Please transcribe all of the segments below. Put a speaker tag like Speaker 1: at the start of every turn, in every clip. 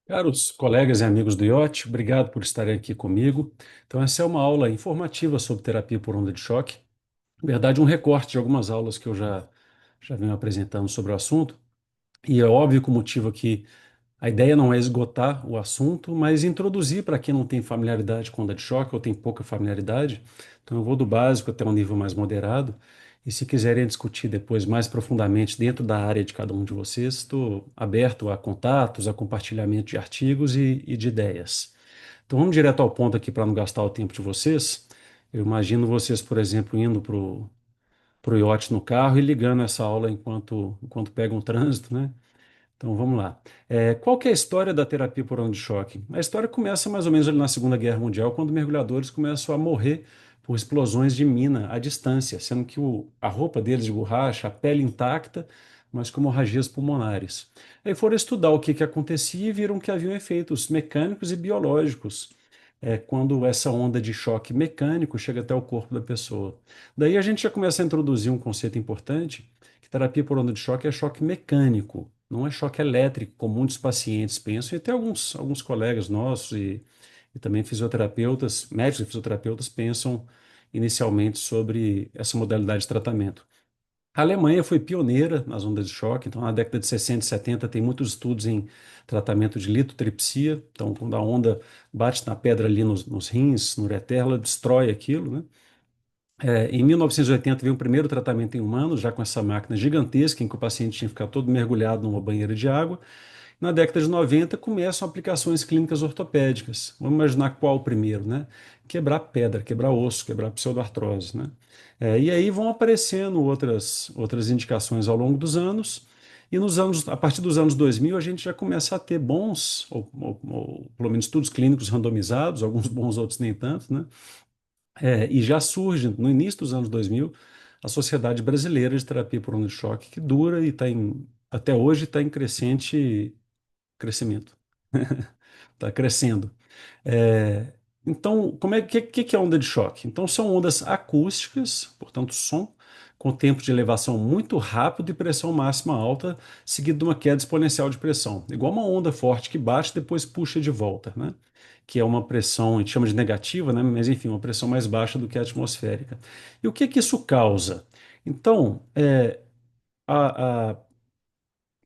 Speaker 1: Caros colegas e amigos do IoT, obrigado por estarem aqui comigo. Então, essa é uma aula informativa sobre terapia por onda de choque. Na verdade, um recorte de algumas aulas que eu já venho apresentando sobre o assunto. E é óbvio que o motivo aqui, a ideia não é esgotar o assunto, mas introduzir para quem não tem familiaridade com onda de choque ou tem pouca familiaridade. Então, eu vou do básico até um nível mais moderado. E se quiserem discutir depois mais profundamente dentro da área de cada um de vocês, estou aberto a contatos, a compartilhamento de artigos e de ideias. Então, vamos direto ao ponto aqui para não gastar o tempo de vocês. Eu imagino vocês, por exemplo, indo para o iote no carro e ligando essa aula enquanto pegam o trânsito, né? Então vamos lá. Qual que é a história da terapia por onda de choque? A história começa mais ou menos ali na Segunda Guerra Mundial, quando mergulhadores começam a morrer por explosões de mina à distância, sendo que a roupa deles de borracha, a pele intacta, mas com hemorragias pulmonares. Aí foram estudar o que acontecia e viram que haviam efeitos mecânicos e biológicos quando essa onda de choque mecânico chega até o corpo da pessoa. Daí a gente já começa a introduzir um conceito importante, que terapia por onda de choque é choque mecânico, não é choque elétrico, como muitos pacientes pensam, e até alguns colegas nossos e também fisioterapeutas, médicos e fisioterapeutas pensam inicialmente sobre essa modalidade de tratamento. A Alemanha foi pioneira nas ondas de choque, então na década de 60 e 70 tem muitos estudos em tratamento de litotripsia, então quando a onda bate na pedra ali nos rins, no ureter, ela destrói aquilo, né? Em 1980 veio o primeiro tratamento em humanos, já com essa máquina gigantesca, em que o paciente tinha que ficar todo mergulhado numa banheira de água. Na década de 90 começam aplicações clínicas ortopédicas. Vamos imaginar qual o primeiro, né? Quebrar pedra, quebrar osso, quebrar pseudoartrose, né? E aí vão aparecendo outras indicações ao longo dos anos. E a partir dos anos 2000, a gente já começa a ter bons, ou pelo menos estudos clínicos randomizados, alguns bons, outros nem tanto, né? E já surge, no início dos anos 2000, a Sociedade Brasileira de Terapia por Onda de Choque, que dura e até hoje está em crescente crescimento. Está crescendo. É, então, que é onda de choque? Então, são ondas acústicas, portanto, som, com tempo de elevação muito rápido e pressão máxima alta, seguido de uma queda exponencial de pressão. Igual uma onda forte que bate e depois puxa de volta, né? Que é uma pressão, a gente chama de negativa, né? Mas enfim, uma pressão mais baixa do que a atmosférica. E o que isso causa? Então, a, a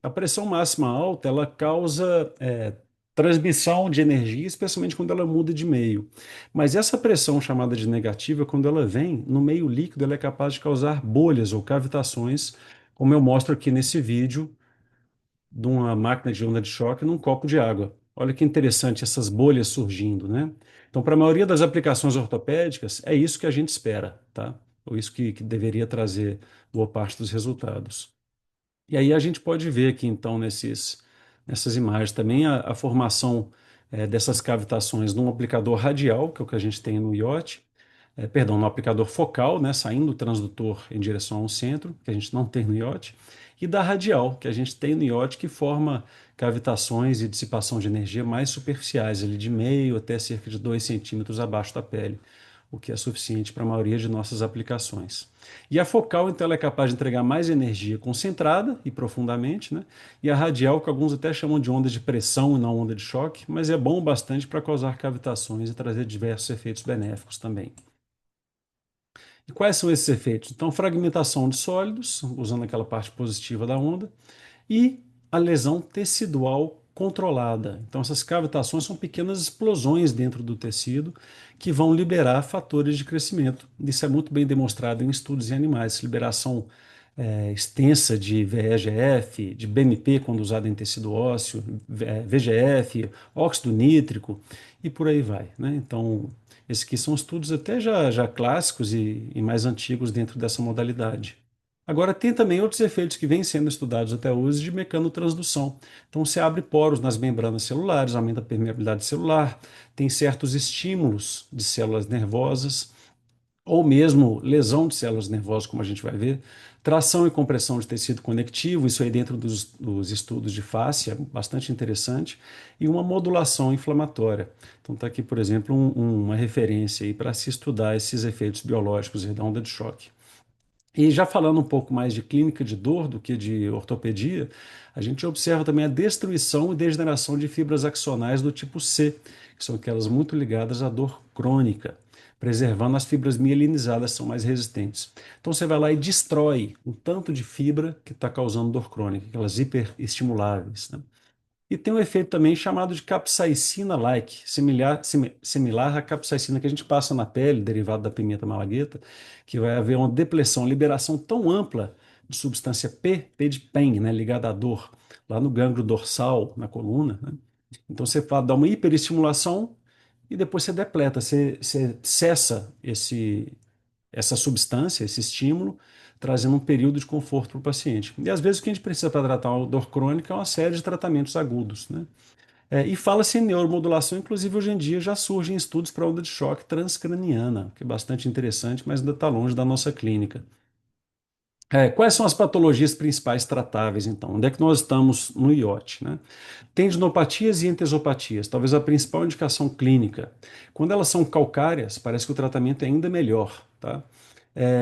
Speaker 1: a pressão máxima alta, ela causa transmissão de energia, especialmente quando ela muda de meio. Mas essa pressão chamada de negativa, quando ela vem no meio líquido, ela é capaz de causar bolhas ou cavitações, como eu mostro aqui nesse vídeo de uma máquina de onda de choque num copo de água. Olha que interessante essas bolhas surgindo, né? Então, para a maioria das aplicações ortopédicas, é isso que a gente espera, tá? Ou isso que deveria trazer boa parte dos resultados. E aí a gente pode ver aqui, então, nessas imagens também a formação dessas cavitações num aplicador radial, que é o que a gente tem no iote, perdão, no aplicador focal, né, saindo do transdutor em direção ao centro, que a gente não tem no iote, e da radial, que a gente tem no iote, que forma cavitações e dissipação de energia mais superficiais, ali de meio até cerca de 2 centímetros abaixo da pele, o que é suficiente para a maioria de nossas aplicações. E a focal, então, ela é capaz de entregar mais energia concentrada e profundamente, né? E a radial, que alguns até chamam de onda de pressão e não onda de choque, mas é bom bastante para causar cavitações e trazer diversos efeitos benéficos também. E quais são esses efeitos? Então, fragmentação de sólidos, usando aquela parte positiva da onda, e a lesão tecidual controlada. Então, essas cavitações são pequenas explosões dentro do tecido que vão liberar fatores de crescimento. Isso é muito bem demonstrado em estudos em animais. Liberação extensa de VEGF, de BMP quando usado em tecido ósseo, VGF, óxido nítrico e por aí vai, né? Então, esses aqui são estudos até já clássicos e mais antigos dentro dessa modalidade. Agora, tem também outros efeitos que vêm sendo estudados até hoje de mecanotransdução. Então, você abre poros nas membranas celulares, aumenta a permeabilidade celular, tem certos estímulos de células nervosas, ou mesmo lesão de células nervosas, como a gente vai ver, tração e compressão de tecido conectivo, isso aí dentro dos estudos de face, é bastante interessante, e uma modulação inflamatória. Então, está aqui, por exemplo, uma referência aí para se estudar esses efeitos biológicos da onda de choque. E já falando um pouco mais de clínica de dor do que de ortopedia, a gente observa também a destruição e degeneração de fibras axonais do tipo C, que são aquelas muito ligadas à dor crônica, preservando as fibras mielinizadas, que são mais resistentes. Então você vai lá e destrói um tanto de fibra que está causando dor crônica, aquelas hiperestimuláveis, né? E tem um efeito também chamado de capsaicina-like, similar à capsaicina que a gente passa na pele, derivado da pimenta malagueta, que vai haver uma depressão, liberação tão ampla de substância P de pain, né, ligada à dor, lá no gânglio dorsal, na coluna, né? Então você dá uma hiperestimulação e depois você depleta, você cessa essa substância, esse estímulo, trazendo um período de conforto para o paciente. E às vezes o que a gente precisa para tratar uma dor crônica é uma série de tratamentos agudos, né? E fala-se em neuromodulação, inclusive hoje em dia já surgem estudos para onda de choque transcraniana, que é bastante interessante, mas ainda está longe da nossa clínica. Quais são as patologias principais tratáveis, então? Onde é que nós estamos no IOT, né? Tendinopatias e entesopatias, talvez a principal indicação clínica. Quando elas são calcárias, parece que o tratamento é ainda melhor, tá?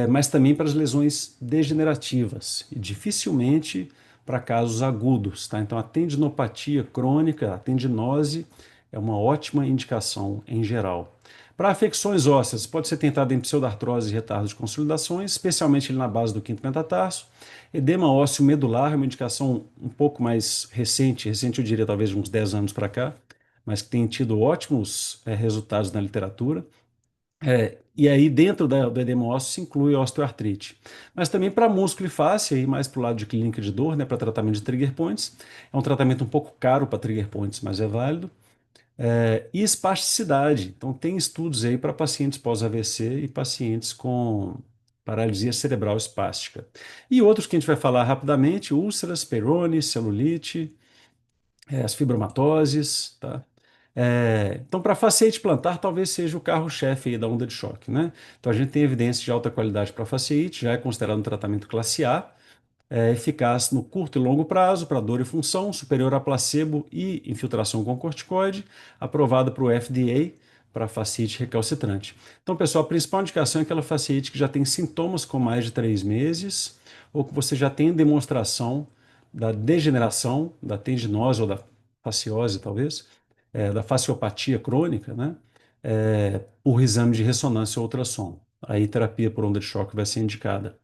Speaker 1: Mas também para as lesões degenerativas e dificilmente para casos agudos, tá? Então a tendinopatia crônica, a tendinose é uma ótima indicação em geral. Para afecções ósseas, pode ser tentado em pseudartrose e retardo de consolidações, especialmente ali na base do quinto metatarso. Edema ósseo medular é uma indicação um pouco mais recente eu diria talvez de uns 10 anos para cá, mas que tem tido ótimos resultados na literatura. E aí, dentro do edema ósseo, se inclui a osteoartrite. Mas também para músculo e face, aí mais para o lado de clínica de dor, né, para tratamento de trigger points. É um tratamento um pouco caro para trigger points, mas é válido. E espasticidade. Então, tem estudos aí para pacientes pós-AVC e pacientes com paralisia cerebral espástica. E outros que a gente vai falar rapidamente: úlceras, Peyronie, celulite, as fibromatoses, tá? Então, para fasciite plantar, talvez seja o carro-chefe aí da onda de choque, né? Então, a gente tem evidência de alta qualidade para fasciite, já é considerado um tratamento classe A, eficaz no curto e longo prazo para dor e função, superior a placebo e infiltração com corticoide, aprovado para o FDA para fasciite recalcitrante. Então, pessoal, a principal indicação é aquela fasciite que já tem sintomas com mais de 3 meses ou que você já tem demonstração da degeneração, da tendinose ou da fasciose, talvez, da fasciopatia crônica, né? Por exame de ressonância ou ultrassom. Aí, terapia por onda de choque vai ser indicada.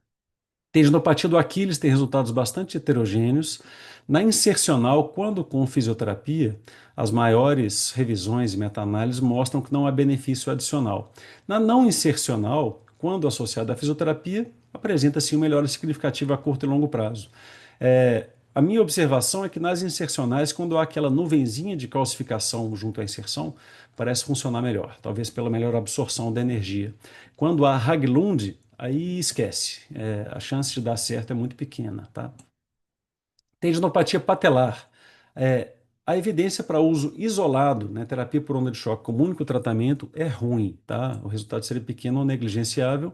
Speaker 1: Tendinopatia do Aquiles tem resultados bastante heterogêneos. Na insercional, quando com fisioterapia, as maiores revisões e meta-análises mostram que não há benefício adicional. Na não insercional, quando associada à fisioterapia, apresenta-se uma melhora significativa a curto e longo prazo. A minha observação é que nas insercionais, quando há aquela nuvenzinha de calcificação junto à inserção, parece funcionar melhor, talvez pela melhor absorção da energia. Quando há Haglund, aí esquece. A chance de dar certo é muito pequena, tá? Tendinopatia patelar. A evidência para uso isolado, né, terapia por onda de choque como único tratamento é ruim, tá? O resultado seria pequeno ou negligenciável.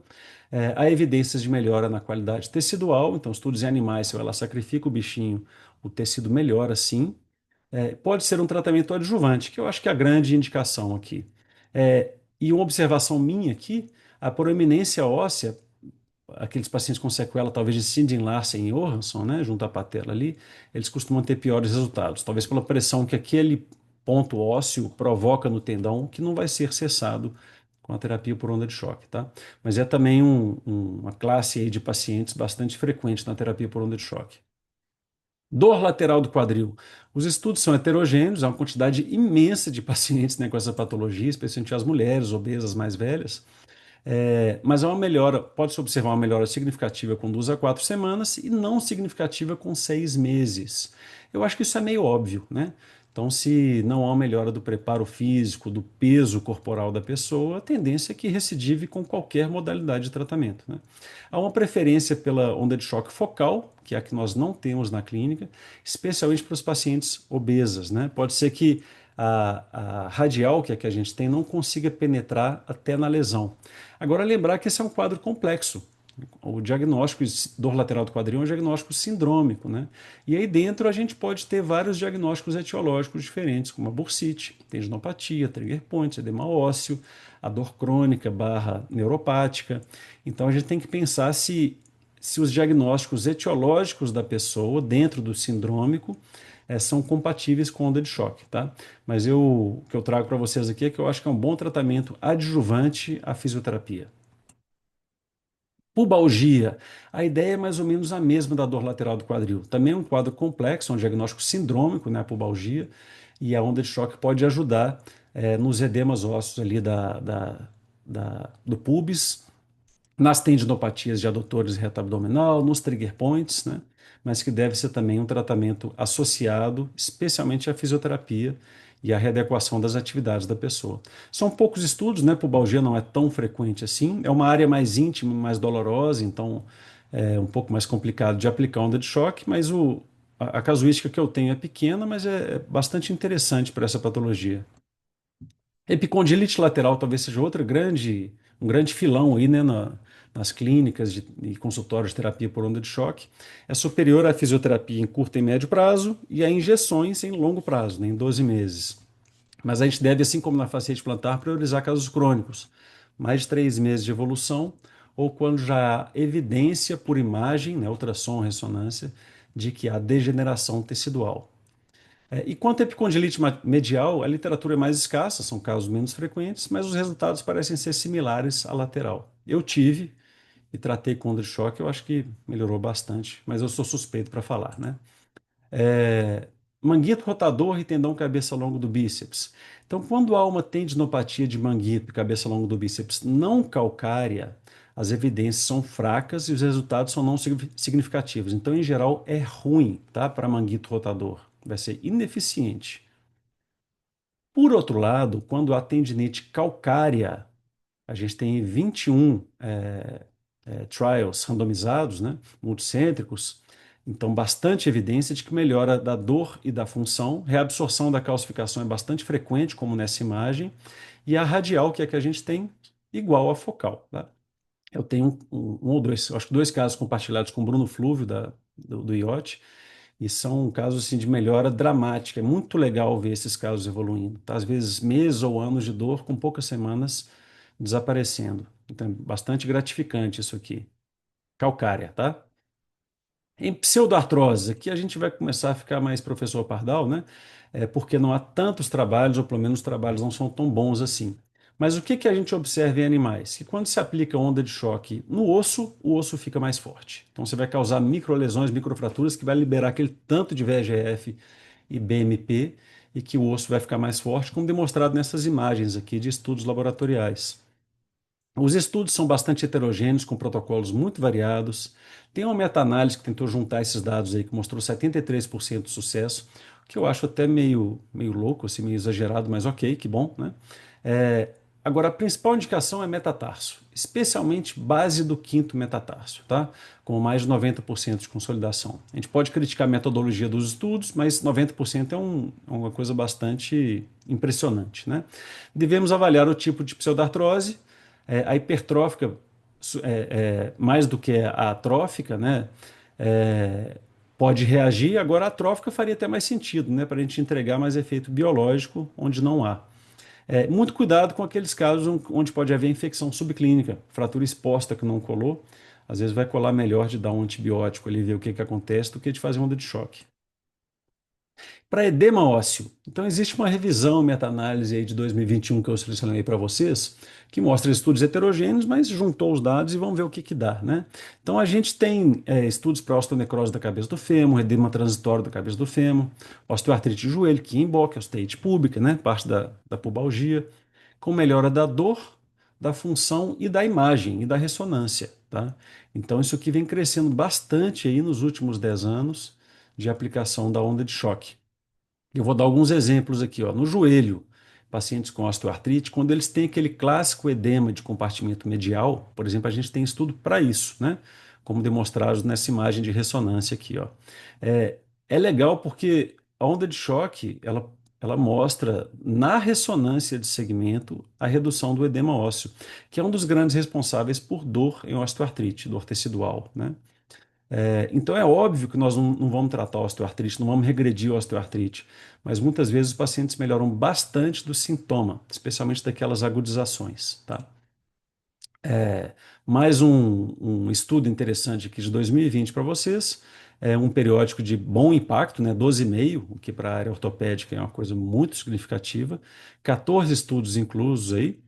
Speaker 1: Há evidências de melhora na qualidade tecidual, então estudos em animais, se ela sacrifica o bichinho, o tecido melhora sim. Pode ser um tratamento adjuvante, que eu acho que é a grande indicação aqui. E uma observação minha aqui, a proeminência óssea aqueles pacientes com sequela, talvez de Sinding Larsen e Johansson, né, junto à patela ali, eles costumam ter piores resultados, talvez pela pressão que aquele ponto ósseo provoca no tendão, que não vai ser cessado com a terapia por onda de choque, tá? Mas é também uma classe aí de pacientes bastante frequente na terapia por onda de choque. Dor lateral do quadril. Os estudos são heterogêneos, há uma quantidade imensa de pacientes, né, com essa patologia, especialmente as mulheres obesas mais velhas. Mas é uma melhora, pode-se observar uma melhora significativa com 2 a 4 semanas e não significativa com 6 meses. Eu acho que isso é meio óbvio, né? Então, se não há uma melhora do preparo físico, do peso corporal da pessoa, a tendência é que recidive com qualquer modalidade de tratamento, né? Há uma preferência pela onda de choque focal, que é a que nós não temos na clínica, especialmente para os pacientes obesas, né? Pode ser que a radial, que é a que a gente tem, não consiga penetrar até na lesão. Agora, lembrar que esse é um quadro complexo. O diagnóstico de dor lateral do quadril é um diagnóstico sindrômico, né? E aí dentro a gente pode ter vários diagnósticos etiológicos diferentes, como a bursite, tendinopatia, trigger point, edema ósseo, a dor crônica barra neuropática. Então a gente tem que pensar se se os diagnósticos etiológicos da pessoa, dentro do sindrômico, são compatíveis com onda de choque, tá? Mas o que eu trago para vocês aqui é que eu acho que é um bom tratamento adjuvante à fisioterapia. Pubalgia, a ideia é mais ou menos a mesma da dor lateral do quadril. Também é um quadro complexo, é um diagnóstico sindrômico, né, a pubalgia, e a onda de choque pode ajudar nos edemas ósseos ali do pubis, nas tendinopatias de adutores e reto abdominal, nos trigger points, né? Mas que deve ser também um tratamento associado, especialmente à fisioterapia e à readequação das atividades da pessoa. São poucos estudos, né? Pubalgia não é tão frequente assim, é uma área mais íntima, mais dolorosa, então é um pouco mais complicado de aplicar onda de choque, mas a casuística que eu tenho é pequena, mas é bastante interessante para essa patologia. Epicondilite lateral talvez seja um grande filão aí, né, nas clínicas e consultórios de terapia por onda de choque. É superior à fisioterapia em curto e médio prazo e a injeções em longo prazo, né, em 12 meses. Mas a gente deve, assim como na fasciite plantar, priorizar casos crônicos, mais de 3 meses de evolução, ou quando já há evidência por imagem, né, ultrassom, ressonância, de que há degeneração tecidual. E quanto à epicondilite medial, a literatura é mais escassa, são casos menos frequentes, mas os resultados parecem ser similares à lateral. Eu tive e tratei com onda de choque, eu acho que melhorou bastante, mas eu sou suspeito para falar, né? É, manguito rotador e tendão cabeça longo do bíceps. Então, quando há uma tendinopatia de manguito e cabeça longo do bíceps não calcária, as evidências são fracas e os resultados são não significativos. Então, em geral, é ruim, tá, para manguito rotador. Vai ser ineficiente. Por outro lado, quando há tendinite calcária, a gente tem 21 trials randomizados, né, multicêntricos, então bastante evidência de que melhora da dor e da função, reabsorção da calcificação é bastante frequente, como nessa imagem, e a radial, que é a que a gente tem, igual à focal. Tá? Eu tenho um ou dois, acho que dois casos compartilhados com o Bruno Flúvio, do IOT, e são casos assim, de melhora dramática. É muito legal ver esses casos evoluindo. Tá? Às vezes, meses ou anos de dor, com poucas semanas desaparecendo. Então, é bastante gratificante isso aqui. Calcária, tá? Em pseudoartrose, aqui a gente vai começar a ficar mais professor Pardal, né? Porque não há tantos trabalhos, ou pelo menos os trabalhos não são tão bons assim. Mas o que que a gente observa em animais? Que quando se aplica onda de choque no osso, o osso fica mais forte. Então você vai causar microlesões, microfraturas, que vai liberar aquele tanto de VEGF e BMP, e que o osso vai ficar mais forte, como demonstrado nessas imagens aqui de estudos laboratoriais. Os estudos são bastante heterogêneos, com protocolos muito variados. Tem uma meta-análise que tentou juntar esses dados aí, que mostrou 73% de sucesso, que eu acho até meio louco, assim, meio exagerado, mas ok, que bom, né? É, agora, a principal indicação é metatarso, especialmente base do quinto metatarso, tá? Com mais de 90% de consolidação. A gente pode criticar a metodologia dos estudos, mas 90% é uma coisa bastante impressionante, né? Devemos avaliar o tipo de pseudartrose, a hipertrófica, mais do que a atrófica, né? é, Pode reagir. Agora, a atrófica faria até mais sentido, né? Para a gente entregar mais efeito biológico onde não há. Muito cuidado com aqueles casos onde pode haver infecção subclínica, fratura exposta que não colou. Às vezes vai colar melhor de dar um antibiótico ali, ver o que que acontece, do que de fazer onda de choque. Para edema ósseo, então existe uma revisão, meta-análise aí de 2021 que eu selecionei para vocês, que mostra estudos heterogêneos, mas juntou os dados e vamos ver o que que dá, né? Então a gente tem estudos para osteonecrose da cabeça do fêmur, edema transitório da cabeça do fêmur, osteoartrite de joelho, Kienbock, osteite púbica, né? Parte da pubalgia, com melhora da dor, da função e da imagem e da ressonância, tá? Então isso aqui vem crescendo bastante aí nos últimos 10 anos de aplicação da onda de choque. Eu vou dar alguns exemplos aqui, ó. No joelho, pacientes com osteoartrite, quando eles têm aquele clássico edema de compartimento medial, por exemplo, a gente tem estudo para isso, né? Como demonstrado nessa imagem de ressonância aqui, ó. É, é legal porque a onda de choque, ela mostra na ressonância de segmento a redução do edema ósseo, que é um dos grandes responsáveis por dor em osteoartrite, dor tecidual, né? Então é óbvio que nós não vamos tratar a osteoartrite, não vamos regredir a osteoartrite, mas muitas vezes os pacientes melhoram bastante do sintoma, especialmente daquelas agudizações, tá? Mais um estudo interessante aqui de 2020 para vocês. É um periódico de bom impacto, né? 12,5, o que para a área ortopédica é uma coisa muito significativa. 14 estudos inclusos aí.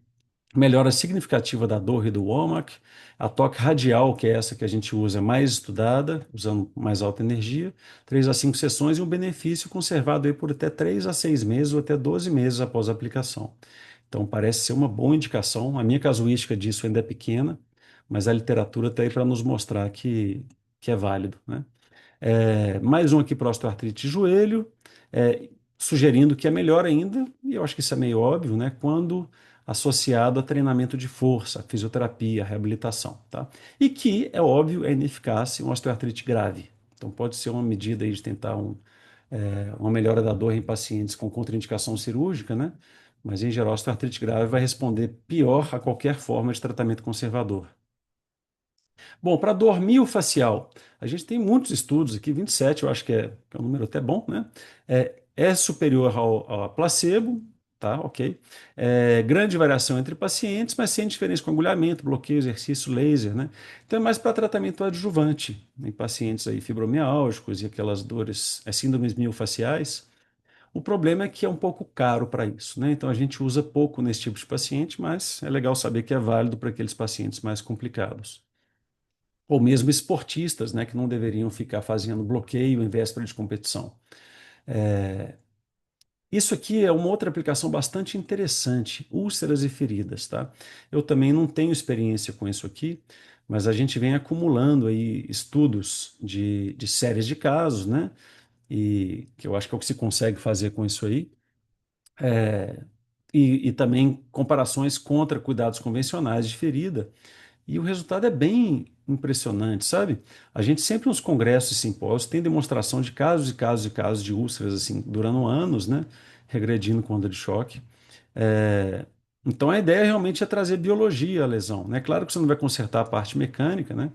Speaker 1: Melhora significativa da dor e do WOMAC. A toque radial, que é essa que a gente usa mais estudada, usando mais alta energia. 3 a 5 sessões e um benefício conservado aí por até 3 a 6 meses ou até 12 meses após a aplicação. Então, parece ser uma boa indicação. A minha casuística disso ainda é pequena, mas a literatura está aí para nos mostrar que é válido, né? Mais um aqui para osteoartrite de joelho, sugerindo que é melhor ainda, e eu acho que isso é meio óbvio, né? Quando associado a treinamento de força, fisioterapia, reabilitação, tá? E que, é óbvio, é ineficaz em osteoartrite grave. Então, pode ser uma medida aí de tentar uma melhora da dor em pacientes com contraindicação cirúrgica, né? Mas, em geral, a osteoartrite grave vai responder pior a qualquer forma de tratamento conservador. Bom, para dor miofascial, a gente tem muitos estudos aqui, 27, eu acho que é um número até bom, né? É superior ao placebo, tá? Ok. Grande variação entre pacientes, mas sem diferença com agulhamento, bloqueio, exercício, laser, né? Então é mais para tratamento adjuvante em pacientes aí fibromialgicos e aquelas dores, síndromes miofaciais. O problema é que é um pouco caro para isso, né? Então a gente usa pouco nesse tipo de paciente, mas é legal saber que é válido para aqueles pacientes mais complicados ou mesmo esportistas, né, que não deveriam ficar fazendo bloqueio em véspera de competição. Isso aqui é uma outra aplicação bastante interessante, úlceras e feridas, tá? Eu também não tenho experiência com isso aqui, mas a gente vem acumulando aí estudos de séries de casos, né? E que eu acho que é o que se consegue fazer com isso aí. E também comparações contra cuidados convencionais de ferida. E o resultado é bem impressionante, sabe? A gente sempre nos congressos e simpósios tem demonstração de casos e casos e casos de úlceras assim, durando anos, né? Regredindo com onda de choque. É, Então a ideia realmente é trazer biologia à lesão, né? Claro que você não vai consertar a parte mecânica, né?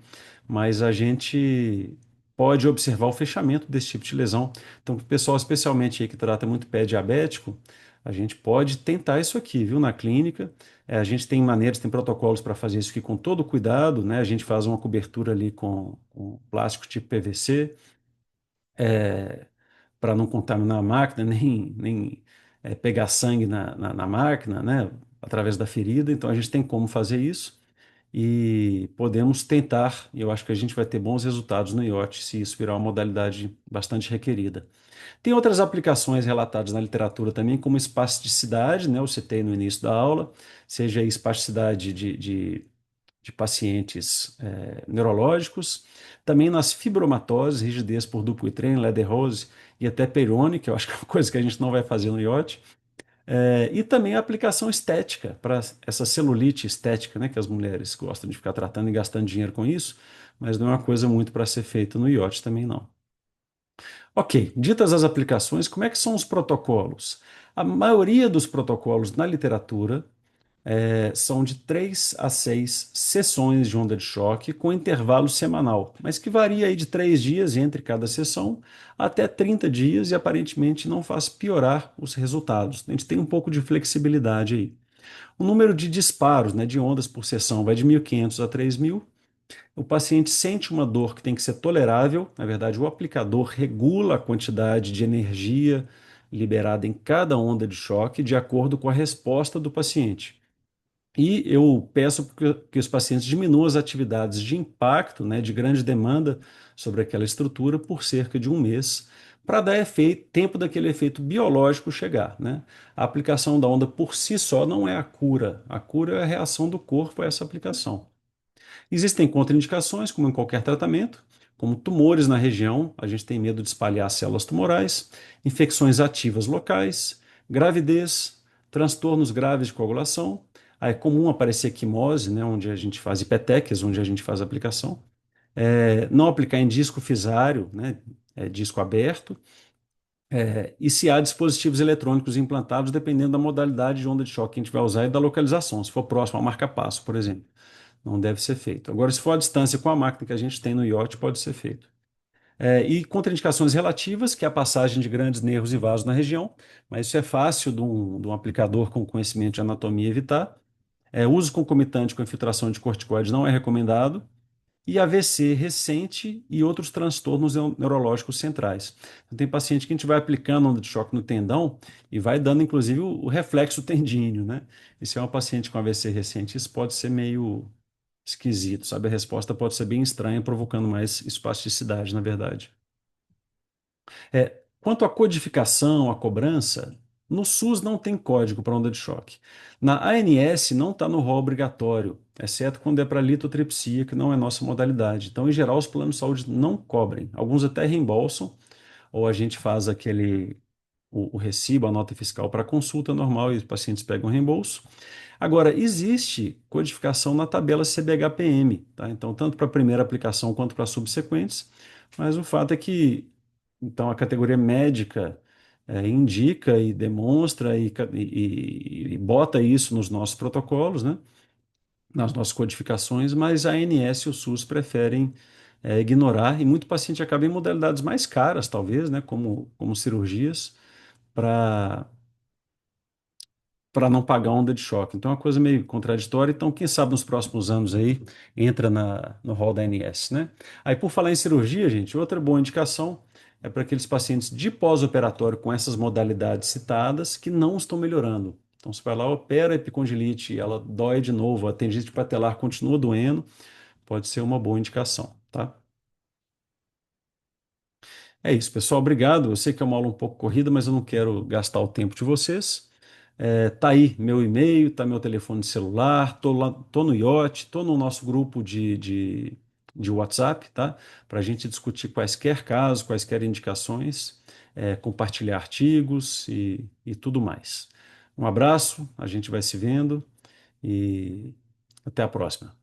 Speaker 1: Mas a gente pode observar o fechamento desse tipo de lesão. Então, o pessoal, especialmente aí que trata muito pé diabético, a gente pode tentar isso aqui, viu, na clínica. A gente tem maneiras, tem protocolos para fazer isso aqui com todo cuidado, né? A gente faz uma cobertura ali com plástico tipo PVC, para não contaminar a máquina, nem pegar sangue na máquina, né? Através da ferida. Então, a gente tem como fazer isso e podemos tentar, e eu acho que a gente vai ter bons resultados no IoT se isso virar uma modalidade bastante requerida. Tem outras aplicações relatadas na literatura também, como espasticidade, né? Eu citei no início da aula, seja espasticidade de pacientes neurológicos, também nas fibromatoses, rigidez por duplo treino, Lederose e até Peyronie, que eu acho que é uma coisa que a gente não vai fazer no IoT, e também a aplicação estética, para essa celulite estética, né, que as mulheres gostam de ficar tratando e gastando dinheiro com isso, mas não é uma coisa muito para ser feita no IoT também não. Ok, ditas as aplicações, como é que são os protocolos? A maioria dos protocolos na literatura são de 3 a 6 sessões de onda de choque com intervalo semanal, mas que varia aí de 3 dias entre cada sessão até 30 dias e aparentemente não faz piorar os resultados. A gente tem um pouco de flexibilidade aí. O número de disparos, né, de ondas por sessão vai de 1.500 a 3.000. O paciente sente uma dor que tem que ser tolerável. Na verdade, o aplicador regula a quantidade de energia liberada em cada onda de choque de acordo com a resposta do paciente. E eu peço que os pacientes diminuam as atividades de impacto, né, de grande demanda sobre aquela estrutura por cerca de um mês, para dar tempo daquele efeito biológico chegar, né? A aplicação da onda por si só não é a cura. A cura é a reação do corpo a essa aplicação. Existem contraindicações, como em qualquer tratamento, como tumores na região, a gente tem medo de espalhar células tumorais, infecções ativas locais, gravidez, transtornos graves de coagulação. Aí é comum aparecer quimose, né, onde a gente faz hipetequias, onde a gente faz a aplicação. Não aplicar em disco fisário, né, disco aberto. E se há dispositivos eletrônicos implantados, dependendo da modalidade de onda de choque que a gente vai usar e da localização. Se for próximo ao marca-passo, por exemplo, não deve ser feito. Agora, se for a distância com a máquina que a gente tem no IoT, pode ser feito. E contraindicações relativas, que é a passagem de grandes nervos e vasos na região, mas isso é fácil de um aplicador com conhecimento de anatomia evitar. Uso concomitante com infiltração de corticoides não é recomendado. E AVC recente e outros transtornos neurológicos centrais. Então, tem paciente que a gente vai aplicando onda de choque no tendão e vai dando, inclusive, o reflexo tendíneo, né? E se é uma paciente com AVC recente, isso pode ser meio esquisito, sabe? A resposta pode ser bem estranha, provocando mais espasticidade, na verdade. Quanto à codificação, à cobrança, no SUS não tem código para onda de choque. Na ANS não está no rol obrigatório, exceto quando é para litotripsia, que não é nossa modalidade. Então, em geral, os planos de saúde não cobrem. Alguns até reembolsam, ou a gente faz o recibo, a nota fiscal para consulta normal e os pacientes pegam reembolso. Agora, existe codificação na tabela CBH-PM, tá? Então, tanto para a primeira aplicação quanto para subsequentes, mas o fato é que então a categoria médica indica e demonstra e bota isso nos nossos protocolos, né? Nas nossas codificações, mas a ANS e o SUS preferem ignorar e muito paciente acaba em modalidades mais caras, talvez, né? Como cirurgias, para não pagar onda de choque. Então é uma coisa meio contraditória. Então, quem sabe nos próximos anos aí entra no rol da ANS, né? Aí, por falar em cirurgia, gente, outra boa indicação é para aqueles pacientes de pós-operatório com essas modalidades citadas que não estão melhorando. Então, você vai lá, opera a epicondilite, ela dói de novo, a tendinite patelar continua doendo, pode ser uma boa indicação, tá? É isso, pessoal. Obrigado. Eu sei que é uma aula um pouco corrida, mas eu não quero gastar o tempo de vocês. Tá aí meu e-mail, tá meu telefone de celular, tô lá, tô no Yacht, tô no nosso grupo de WhatsApp, tá? Para a gente discutir quaisquer casos, quaisquer indicações, compartilhar artigos e tudo mais. Um abraço, a gente vai se vendo e até a próxima.